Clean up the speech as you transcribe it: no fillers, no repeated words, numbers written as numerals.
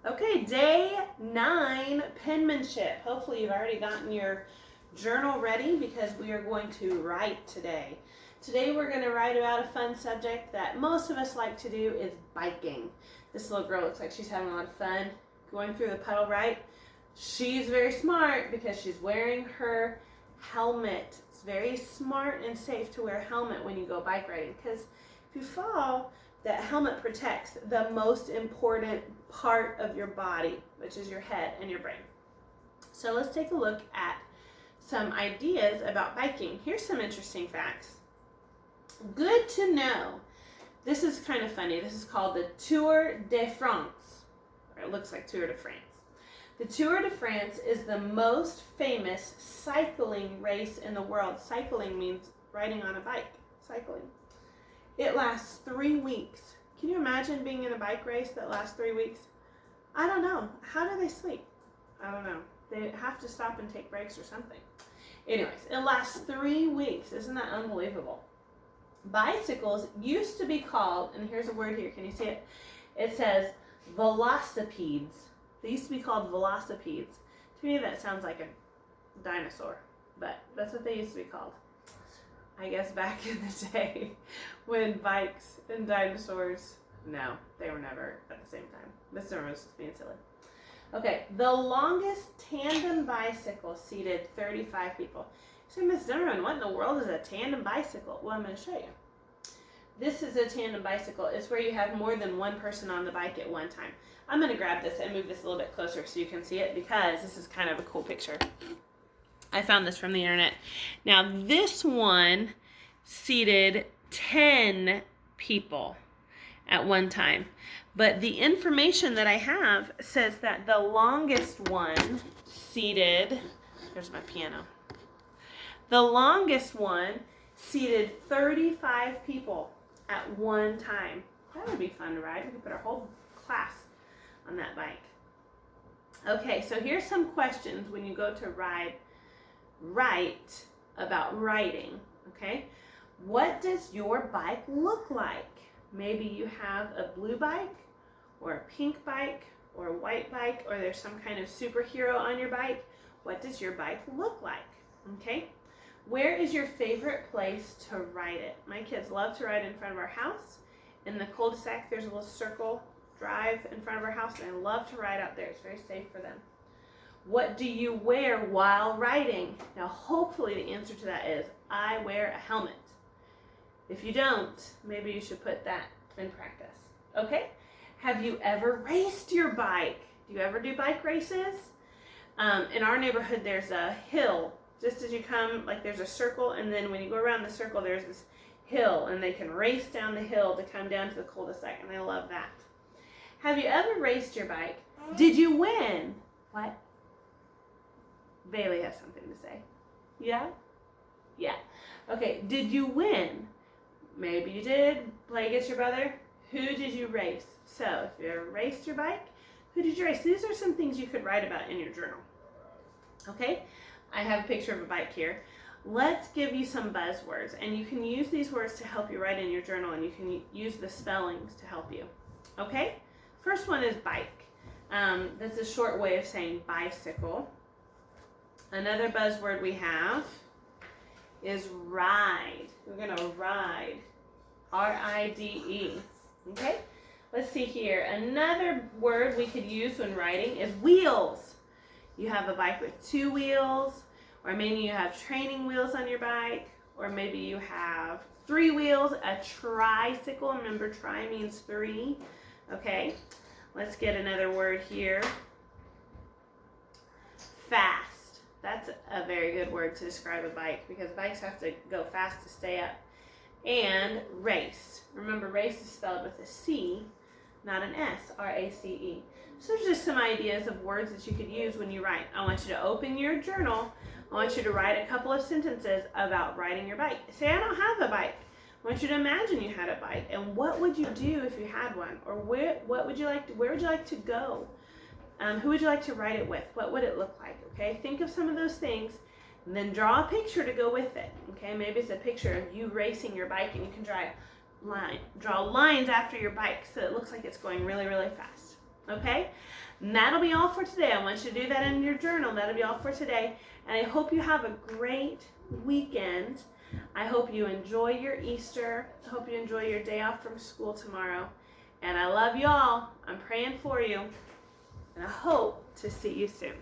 Okay, day 9, penmanship. Hopefully you've already gotten your journal ready because we are going to write today. Today we're going to write about a fun subject that most of us like to do is biking. This little girl looks like she's having a lot of fun going through the puddle, right? She's very smart because she's wearing her helmet. It's very smart and safe to wear a helmet when you go bike riding because if you fall, that helmet protects the most important part of your body, which is your head and your brain. So let's take a look at some ideas about biking. Here's some interesting facts. Good to know. This is kind of funny. This is called the Tour de France, or it looks like Tour de France. The Tour de France is the most famous cycling race in the world. Cycling means riding on a bike, cycling. It lasts 3 weeks. Can you imagine being in a bike race that lasts 3 weeks? I don't know. How do they sleep? I don't know. They have to stop and take breaks or something. Anyways, it lasts 3 weeks. Isn't that unbelievable? Bicycles used to be called, and here's a word here. Can you see it? It says velocipedes. They used to be called velocipedes. To me, that sounds like a dinosaur, but that's what they used to be called. I guess back in the day when bikes and dinosaurs, no, they were never at the same time. This was just being silly. Okay, the longest tandem bicycle seated 35 people. So, Miss Zimmerman, what in the world is a tandem bicycle? Well, I'm going to show you. This is a tandem bicycle. It's where you have more than one person on the bike at one time. I'm going to grab this and move this a little bit closer so you can see it because this is kind of a cool picture. I found this from the internet. Now, this one seated 10 people at one time. But the information that I have says that the longest one seated, here's my piano. The longest one seated 35 people at one time. That would be fun to ride. We could put our whole class on that bike. Okay, so here's some questions when you go to write about riding, okay? What does your bike look like? Maybe you have a blue bike or a pink bike or a white bike, or there's some kind of superhero on your bike. What does your bike look like? Okay? Where is your favorite place to ride it? My kids love to ride in front of our house. In the cul-de-sac, there's a little circle drive in front of our house, and I love to ride out there. It's very safe for them. What do you wear while riding? Now, hopefully the answer to that is, I wear a helmet. If you don't, maybe you should put that in practice. Okay? Have you ever raced your bike? Do you ever do bike races? In our neighborhood, there's a hill. Just as you come, like there's a circle, and then when you go around the circle, there's this hill, and they can race down the hill to come down to the cul-de-sac, and I love that. Have you ever raced your bike? Did you win? What? Bailey has something to say. Yeah? Yeah. Okay, did you win? Maybe you did. Play against your brother. Who did you race? So, if you ever raced your bike, who did you race? These are some things you could write about in your journal. Okay? I have a picture of a bike here. Let's give you some buzzwords, and you can use these words to help you write in your journal, and you can use the spellings to help you. Okay? First one is bike. That's a short way of saying bicycle. Another buzzword we have is ride. We're going to ride. R-I-D-E. Okay? Let's see here. Another word we could use when riding is wheels. You have a bike with 2 wheels, or maybe you have training wheels on your bike, or maybe you have 3 wheels, a tricycle. Remember, tri means 3. Okay? Let's get another word here. Fast. That's a very good word to describe a bike because bikes have to go fast to stay up. And race. Remember, race is spelled with a C, not an S, R-A-C-E. So there's just some ideas of words that you could use when you write. I want you to open your journal. I want you to write a couple of sentences about riding your bike. Say, I don't have a bike. I want you to imagine you had a bike. And what would you do if you had one? Or where would you like to go? Who would you like to ride it with? What would it look like? Okay, think of some of those things, and then draw a picture to go with it. Okay, maybe it's a picture of you racing your bike, and you can draw lines after your bike so it looks like it's going really, really fast. Okay? And that'll be all for today. I want you to do that in your journal. That'll be all for today. And I hope you have a great weekend. I hope you enjoy your Easter. I hope you enjoy your day off from school tomorrow. And I love you all. I'm praying for you. And I hope to see you soon.